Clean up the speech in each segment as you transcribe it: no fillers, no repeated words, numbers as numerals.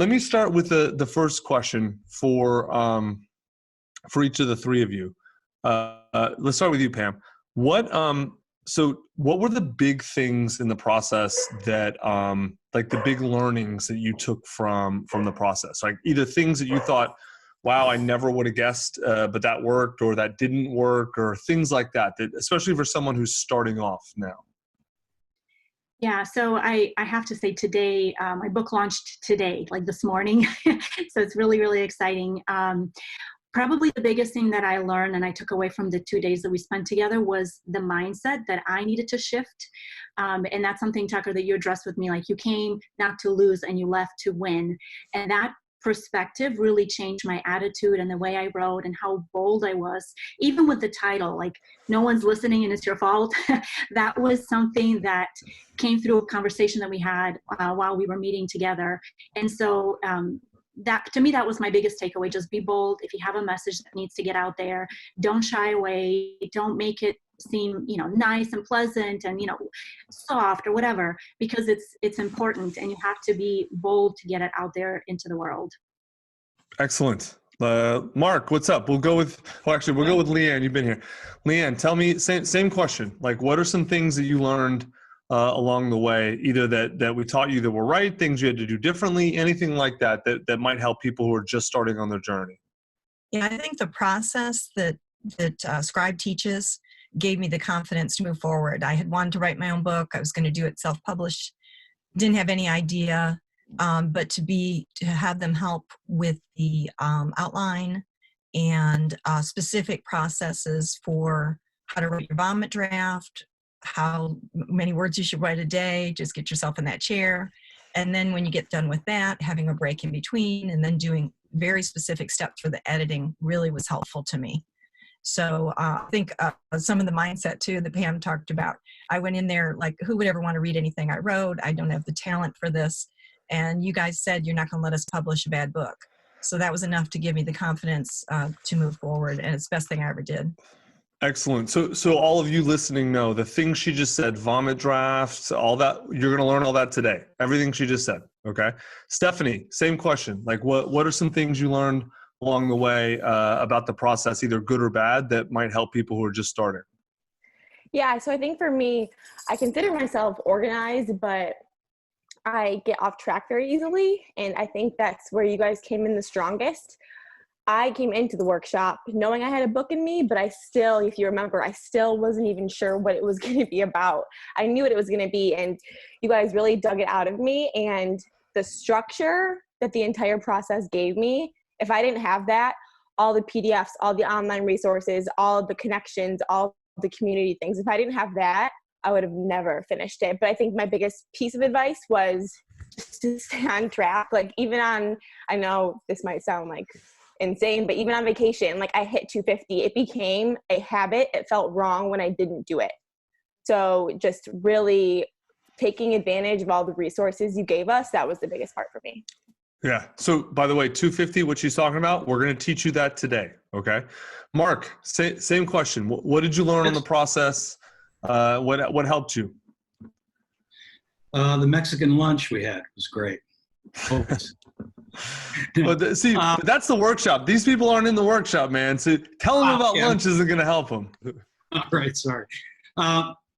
let me start with the first question for each of the three of you. Let's start with you, Pam. So what were the big things in the process that, like the big learnings that you took from the process? Like either things that you thought, wow, I never would have guessed, but that worked, or that didn't work, or things like that, especially for someone who's starting off now. Yeah, so I have to say today, my book launched today, like this morning. So it's really, really exciting. Probably the biggest thing that I learned and I took away from the 2 days that we spent together was the mindset that I needed to shift. And that's something, Tucker, that you addressed with me. Like, you came not to lose and you left to win. And that perspective really changed my attitude and the way I wrote and how bold I was, even with the title, like, no one's listening and it's your fault. That was something that came through a conversation that we had while we were meeting together. And so that, to me, that was my biggest takeaway. Just be bold. If you have a message that needs to get out there, don't shy away. Don't make it seem, nice and pleasant and, soft or whatever, because it's important, and you have to be bold to get it out there into the world. Excellent. Mark, what's up? We'll go with Leanne. You've been here. Leanne, tell me, same question. Like, what are some things that you learned along the way, either that we taught you that were right, things you had to do differently, anything like that might help people who are just starting on their journey? Yeah, I think the process that Scribe teaches gave me the confidence to move forward. I had wanted to write my own book. I was going to do it self-published. Didn't have any idea, but to have them help with the outline and specific processes for how to write your vomit draft, how many words you should write a day, just get yourself in that chair. And then when you get done with that, having a break in between and then doing very specific steps for the editing really was helpful to me. So I think some of the mindset too that Pam talked about, I went in there like, who would ever want to read anything I wrote? I don't have the talent for this. And you guys said you're not going to let us publish a bad book. So that was enough to give me the confidence to move forward. And it's the best thing I ever did. Excellent. So all of you listening know the things she just said, vomit drafts, all that, you're going to learn all that today. Everything she just said. Okay. Stephanie, same question. Like, what are some things you learned along the way about the process, either good or bad, that might help people who are just starting? Yeah, so I think for me, I consider myself organized, but I get off track very easily. And I think that's where you guys came in the strongest. I came into the workshop knowing I had a book in me, but I still, if you remember, I still wasn't even sure what it was going to be about. I knew what it was going to be, and you guys really dug it out of me. And the structure that the entire process gave me, if I didn't have that, all the PDFs, all the online resources, all the connections, all the community things, if I didn't have that, I would have never finished it. But I think my biggest piece of advice was just to stay on track. Like, even on, I know this might sound like insane, but even on vacation, like, I hit 250. It became a habit. It felt wrong when I didn't do it. So just really taking advantage of all the resources you gave us, that was the biggest part for me. Yeah. So by the way, 250, what she's talking about, we're going to teach you that today. Okay. Mark, same question. What did you learn on the process? What helped you? The Mexican lunch we had was great. But see, that's the workshop. These people aren't in the workshop, man. So tell them about lunch isn't going to help them. All right. Sorry.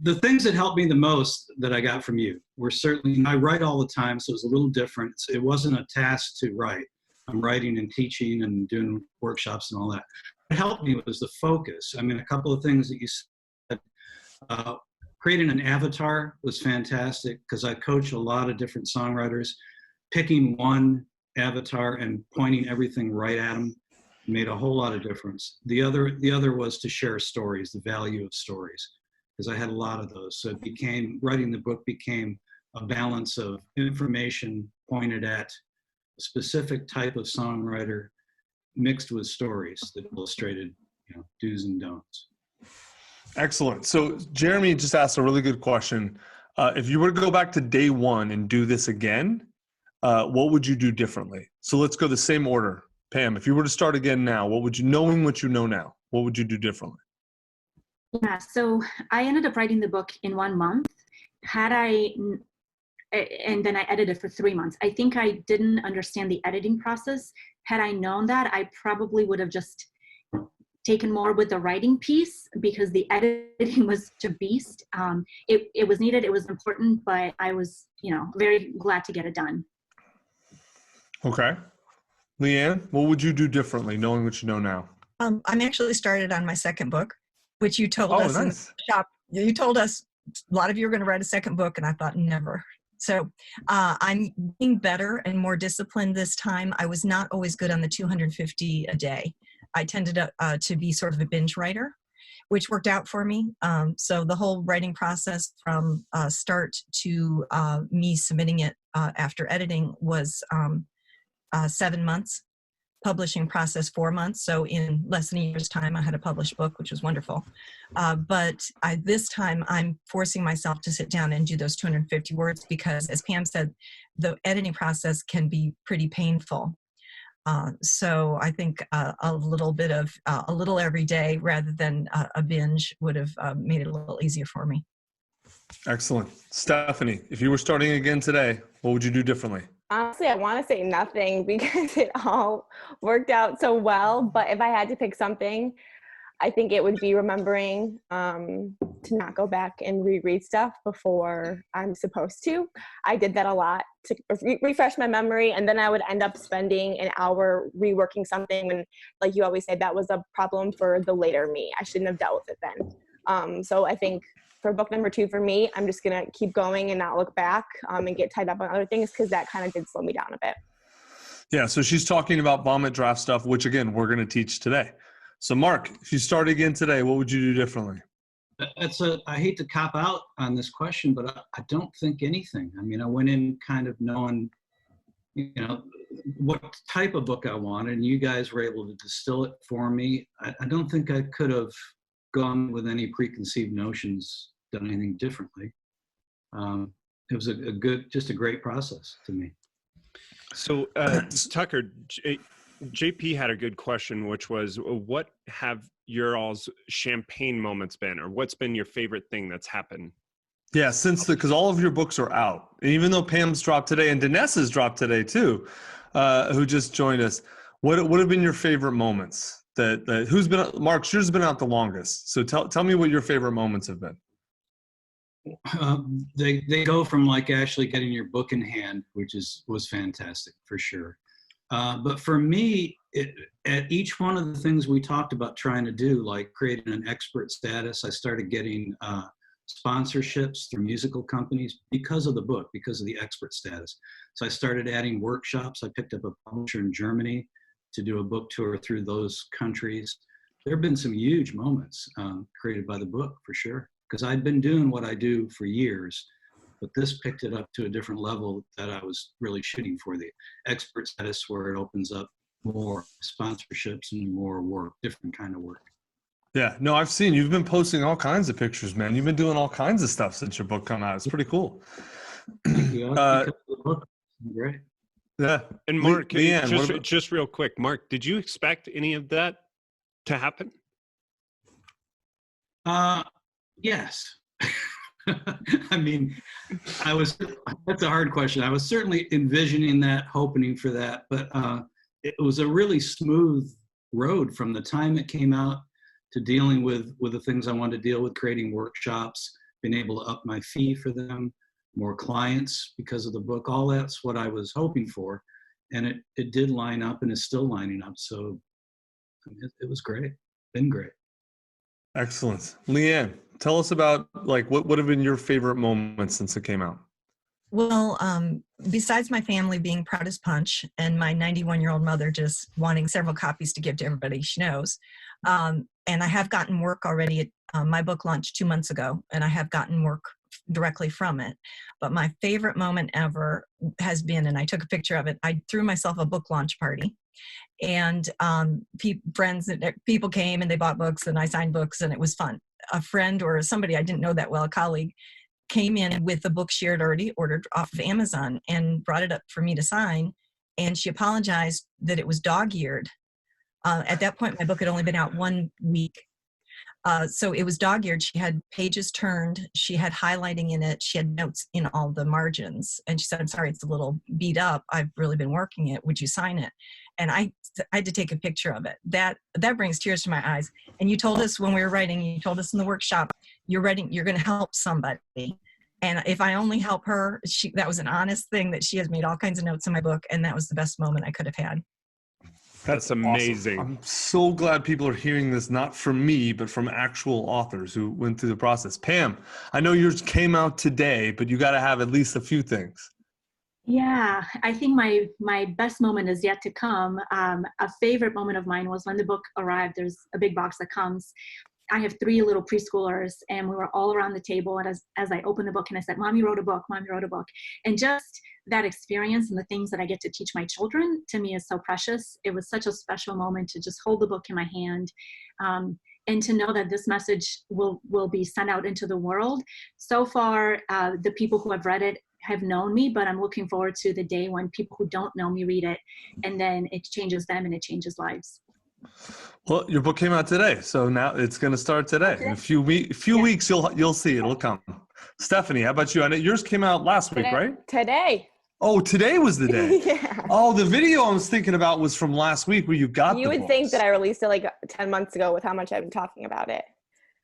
The things that helped me the most that I got from you were certainly, I write all the time, so it was a little different. It wasn't a task to write. I'm writing and teaching and doing workshops and all that. What helped me was the focus. I mean, a couple of things that you said. Creating an avatar was fantastic because I coach a lot of different songwriters. Picking one avatar and pointing everything right at them made a whole lot of difference. The other was to share stories, the value of stories, because I had a lot of those. So writing the book became a balance of information pointed at a specific type of songwriter mixed with stories that illustrated, do's and don'ts. Excellent. So Jeremy just asked a really good question. If you were to go back to day one and do this again, what would you do differently? So let's go the same order. Pam, if you were to start again now, knowing what you know now, what would you do differently? Yeah, so I ended up writing the book in 1 month. Had I and then I edited for 3 months. I think I didn't understand the editing process. Had I known that, I probably would have just taken more with the writing piece, because the editing was a beast. It was needed, it was important, but I was, very glad to get it done. Okay. Leanne, what would you do differently knowing what you know now? I'm actually started on my second book, which you told Oh, us in nice. the shop. You told us a lot of you were going to write a second book, and I thought never. So I'm being better and more disciplined this time. I was not always good on the 250 a day. I tended to be sort of a binge writer, which worked out for me. So the whole writing process from start to me submitting it after editing was 7 months. Publishing process 4 months. So in less than a year's time, I had a published book, which was wonderful. But this time I'm forcing myself to sit down and do those 250 words, because as Pam said, the editing process can be pretty painful. So I think a little every day rather than a binge would have made it a little easier for me. Excellent. Stephanie, if you were starting again today, what would you do differently? Honestly, I want to say nothing because it all worked out so well. But if I had to pick something, I think it would be remembering to not go back and reread stuff before I'm supposed to. I did that a lot to refresh my memory, and then I would end up spending an hour reworking something when, like you always say, that was a problem for the later me. I shouldn't have dealt with it then. So I think for book number 2 for me, I'm just going to keep going and not look back and get tied up on other things, because that kind of did slow me down a bit. Yeah, so she's talking about vomit draft stuff, which again, we're going to teach today. So Mark, if you start again today, what would you do differently? I hate to cop out on this question, but I don't think anything. I mean, I went in kind of knowing, what type of book I wanted, and you guys were able to distill it for me. I don't think I could have gone with any preconceived notions, done anything differently. It was just a great process to me. So Tucker, JP had a good question, which was, what have your all's champagne moments been, or what's been your favorite thing that's happened? Yeah, because all of your books are out, and even though Pam's dropped today and Dinesa's dropped today too, who just joined us, what have been your favorite moments? Mark, yours has been out the longest. So tell me what your favorite moments have been. They go from like actually getting your book in hand, which was fantastic for sure. But for me, at each one of the things we talked about trying to do, like creating an expert status, I started getting sponsorships through musical companies because of the book, because of the expert status. So I started adding workshops. I picked up a publisher in Germany to do a book tour through those countries. There have been some huge moments created by the book for sure, because I'd been doing what I do for years, but this picked it up to a different level that I was really shooting for, the expert status, where it opens up more sponsorships and more work, different kind of work. Yeah, no, I've seen you've been posting all kinds of pictures, man. You've been doing all kinds of stuff since your book come out. It's pretty cool. Thank you. Because of the book. Great. Yeah. And Mark, Leanne, just real quick, Mark, did you expect any of that to happen? Yes. I mean, that's a hard question. I was certainly envisioning that, hoping for that, but it was a really smooth road from the time it came out to dealing with the things I wanted to deal with, creating workshops, being able to up my fee for them, more clients because of the book. All that's what I was hoping for. And it did line up and is still lining up. So it was great. Been great. Excellent. Leanne, tell us about what have been your favorite moments since it came out? Well, besides my family being proud as punch and my 91-year-old mother just wanting several copies to give to everybody she knows, and I have gotten work already. My book launched 2 months ago, and I have gotten work directly from it. But my favorite moment ever has been, and I took a picture of it, I threw myself a book launch party. And friends and people came and they bought books and I signed books and it was fun. A friend or somebody I didn't know that well, a colleague, came in with a book she had already ordered off of Amazon and brought it up for me to sign. And she apologized that it was dog-eared. At that point, my book had only been out 1 week. So it was dog-eared. She had pages turned. She had highlighting in it. She had notes in all the margins. And she said, I'm sorry, it's a little beat up. I've really been working it. Would you sign it? And I had to take a picture of it. That brings tears to my eyes. And you told us when we were writing, you told us in the workshop, you're going to help somebody. And if I only help her, that was an honest thing, that she has made all kinds of notes in my book. And that was the best moment I could have had. That's amazing. Awesome. I'm so glad people are hearing this, not from me, but from actual authors who went through the process. Pam, I know yours came out today, but you got to have at least a few things. Yeah, I think my best moment is yet to come. A favorite moment of mine was when the book arrived. There's a big box that comes. I have 3 little preschoolers, and we were all around the table. And as I opened the book, and I said, Mommy wrote a book, Mommy wrote a book. And just that experience and the things that I get to teach my children, to me, is so precious. It was such a special moment to just hold the book in my hand, and to know that this message will be sent out into the world. So far, the people who have read it have known me, but I'm looking forward to the day when people who don't know me read it, and then it changes them and it changes lives. Well, your book came out today, so now it's going to start today. In a few weeks, you'll see it'll come. Stephanie, how about you? I know yours came out last week, right? Today. Oh, today was the day. Yeah. Oh, the video I was thinking about was from last week where you got. You would think that I released it like 10 months ago with how much I've been talking about it.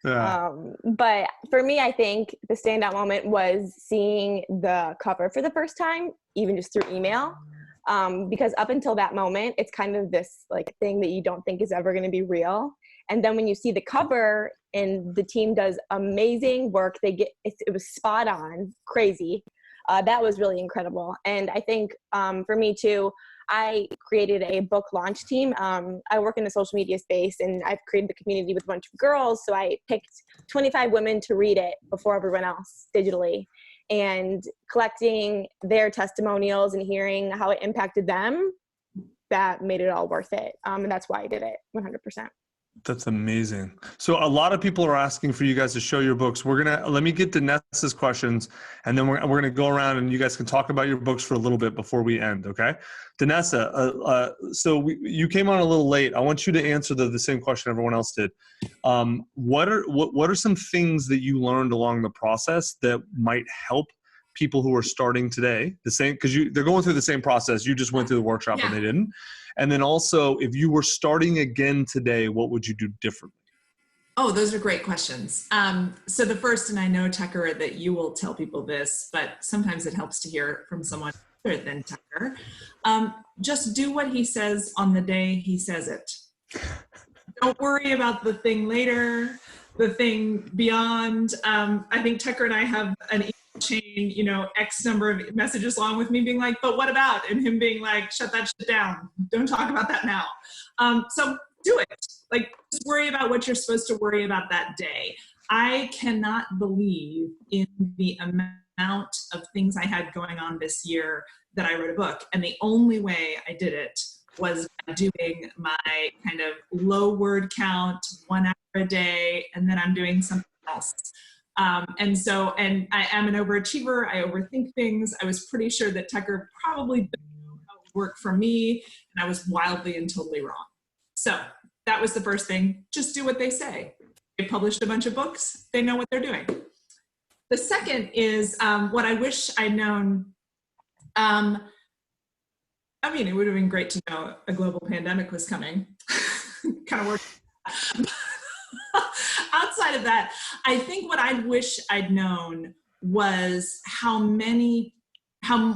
Yeah. But for me, I think the standout moment was seeing the cover for the first time, even just through email. Because up until that moment, it's kind of this like thing that you don't think is ever going to be real. And then when you see the cover and the team does amazing work, it was spot on, crazy. That was really incredible. And I think for me too, I created a book launch team. I work in the social media space, and I've created the community with a bunch of girls. So I picked 25 women to read it before everyone else digitally, and collecting their testimonials and hearing how it impacted them, that made it all worth it. And that's why I did it 100%. That's amazing. So a lot of people are asking for you guys to show your books. Let me get Danessa's questions, and then we're going to go around and you guys can talk about your books for a little bit before we end. Okay. Danessa, you came on a little late. I want you to answer the same question everyone else did. What are some things that you learned along the process that might help people who are starting today, the same, because they're going through the same process. You just went through the workshop and they didn't. And then also, if you were starting again today, what would you do differently? Oh, those are great questions. So the first, and I know, Tucker, that you will tell people this, but sometimes it helps to hear from someone other than Tucker. Just do what he says on the day he says it. Don't worry about the thing later, the thing beyond. I think Tucker and I have an chain, X number of messages long with me being like, but what about? And him being like, shut that shit down. Don't talk about that now. So do it. Like, just worry about what you're supposed to worry about that day. I cannot believe in the amount of things I had going on this year that I wrote a book. And the only way I did it was by doing my kind of low word count, 1 hour a day, and then I'm doing something else. And I am an overachiever. I overthink things. I was pretty sure that Tucker probably didn't know how it would work for me, and I was wildly and totally wrong. So that was the first thing. Just do what they say. They published a bunch of books. They know what they're doing. The second is what I wish I'd known. It would have been great to know a global pandemic was coming. Kind of worked. Outside of that, I think what I wish I'd known was how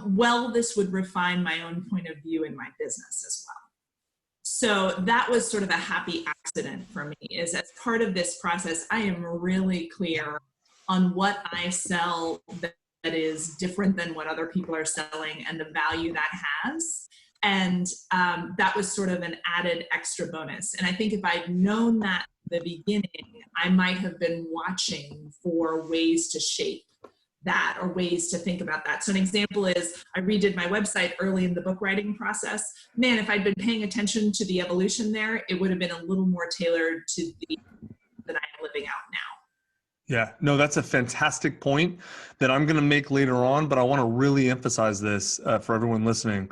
well this would refine my own point of view in my business as well. So that was sort of a happy accident for me, is as part of this process, I am really clear on what I sell that is different than what other people are selling and the value that has. And that was sort of an added extra bonus. And I think if I'd known that at the beginning, I might have been watching for ways to shape that or ways to think about that. So an example is I redid my website early in the book writing process. Man, if I'd been paying attention to the evolution there, it would have been a little more tailored to the that I'm living out now. Yeah, no, that's a fantastic point that I'm going to make later on, but I want to really emphasize this for everyone listening.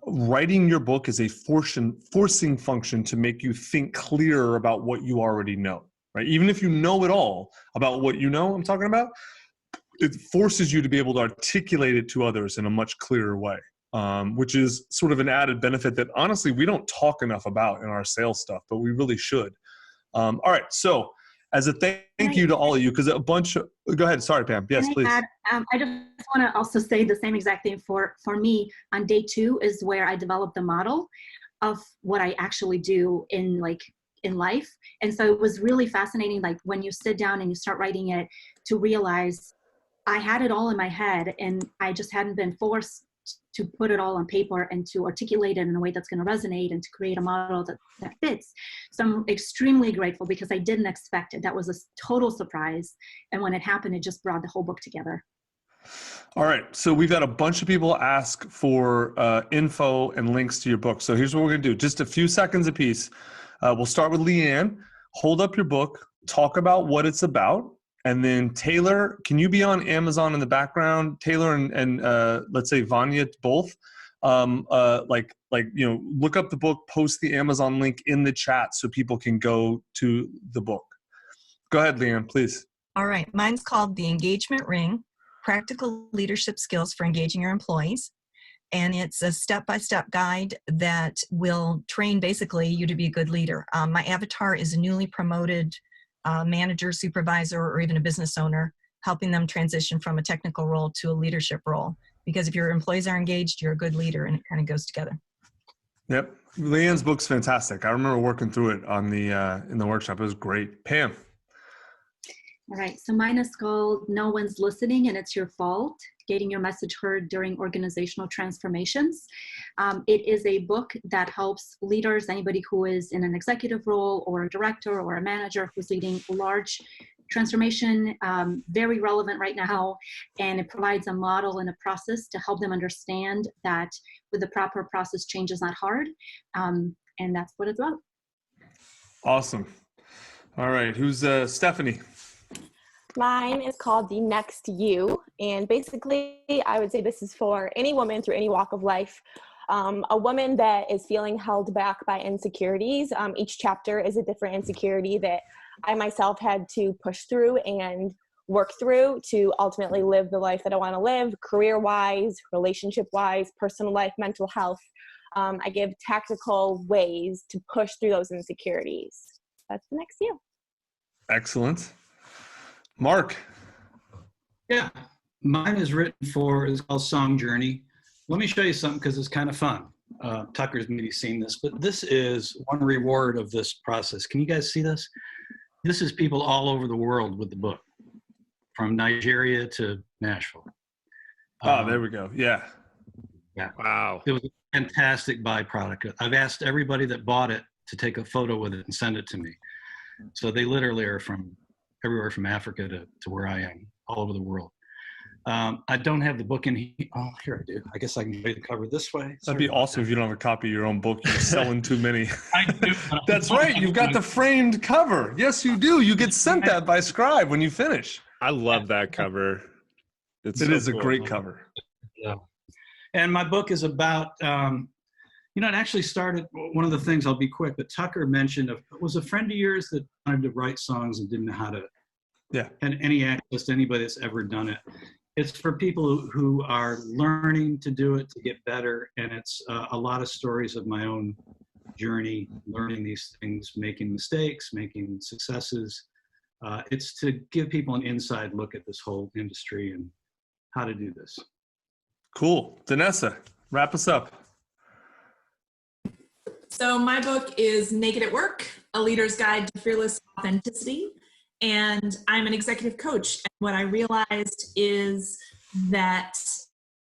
Writing your book is a forcing function to make you think clearer about what you already know. right? Even if you know it all about what you know I'm talking about, it forces you to be able to articulate it to others in a much clearer way, which is sort of an added benefit that honestly we don't talk enough about in our sales stuff, but we really should. All right, so as a thank you to all of you, because a bunch of, go ahead, sorry Pam, yes please. I just want to also say the same exact thing for me. On day 2 is where I developed the model of what I actually do in life. And so it was really fascinating, like when you sit down and you start writing it, to realize I had it all in my head and I just hadn't been forced to put it all on paper and to articulate it in a way that's going to resonate and to create a model that fits. So I'm extremely grateful because I didn't expect it. That was a total surprise. And when it happened, it just brought the whole book together. All right, so we've had a bunch of people ask for info and links to your book. So here's what we're going to do. Just a few seconds apiece. We'll start with Leanne. Hold up your book, talk about what it's about. And then Taylor, can you be on Amazon in the background? Taylor and let's say Vanya, both. Look up the book, post the Amazon link in the chat so people can go to the book. Go ahead, Leanne, please. All right, mine's called The Engagement Ring, Practical Leadership Skills for Engaging Your Employees. And it's a step-by-step guide that will train basically you to be a good leader. My avatar is a newly promoted manager, supervisor, or even a business owner, helping them transition from a technical role to a leadership role. Because if your employees are engaged, you're a good leader, and it kind of goes together. Yep, Leanne's book's fantastic. I remember working through it on the in the workshop. It was great. Pam. All right, so mine is called No One's Listening and It's Your Fault, Getting Your Message Heard During Organizational Transformations. It is a book that helps leaders, anybody who is in an executive role or a director or a manager who's leading a large transformation, very relevant right now, and it provides a model and a process to help them understand that with the proper process, change is not hard, and that's what it's about. Awesome. All right, who's Stephanie? Mine is called The Next You, and basically I would say this is for any woman through any walk of life, a woman that is feeling held back by insecurities. Each chapter is a different insecurity that I myself had to push through and work through to ultimately live the life that I want to live, career-wise, relationship-wise, personal life, mental health. I give tactical ways to push through those insecurities. That's The Next You. Excellent. Mark. Yeah, mine is it's called Song Journey. Let me show you something because it's kind of fun. Tucker's maybe seen this, but this is one reward of this process. Can you guys see this? This is people all over the world with the book, from Nigeria to Nashville. Oh, there we go. Yeah. Yeah. Wow. It was a fantastic byproduct. I've asked everybody that bought it to take a photo with it and send it to me. So they literally are from everywhere from Africa to where I am, all over the world. I don't have the book in here. Oh, here I do. I guess I can show you the cover this way. That'd be awesome if you don't have a copy of your own book. You're selling too many. I do. That's right. You've got the framed cover. Yes, you do. You get sent that by Scribe when you finish. I love that cover. It is a great cover. Yeah. And my book is about, it actually started, one of the things, I'll be quick, but Tucker mentioned, was a friend of yours that wanted to write songs and didn't know how to, and any access to anybody that's ever done it. It's for people who are learning to do it, to get better. And it's a lot of stories of my own journey, learning these things, making mistakes, making successes. It's to give people an inside look at this whole industry and how to do this. Cool. Danessa, wrap us up. So my book is Naked at Work, A Leader's Guide to Fearless Authenticity. And I'm an executive coach. And what I realized is that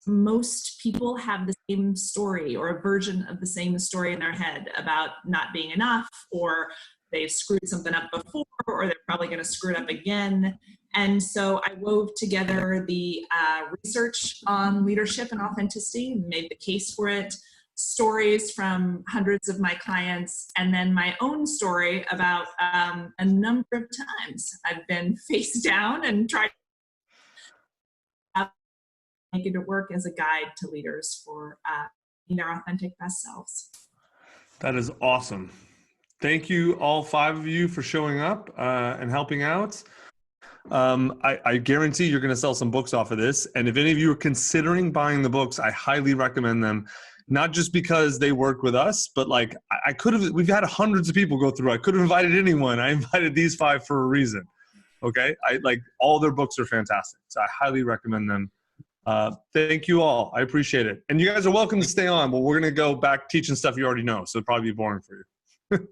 most people have the same story or a version of the same story in their head about not being enough, or they've screwed something up before, or they're probably going to screw it up again. And so I wove together the research on leadership and authenticity, made the case for it, stories from hundreds of my clients, and then my own story about a number of times I've been face down and tried to make it work as a guide to leaders for being their authentic best selves. That is awesome. Thank you, all 5 of you, for showing up and helping out. I guarantee you're going to sell some books off of this. And if any of you are considering buying the books, I highly recommend them. Not just because they work with us, but like I could have, we've had hundreds of people go through. I could have invited anyone. I invited these 5 for a reason. Okay. All their books are fantastic. So I highly recommend them. Thank you all. I appreciate it. And you guys are welcome to stay on, but we're going to go back teaching stuff you already know. So it'll probably be boring for you.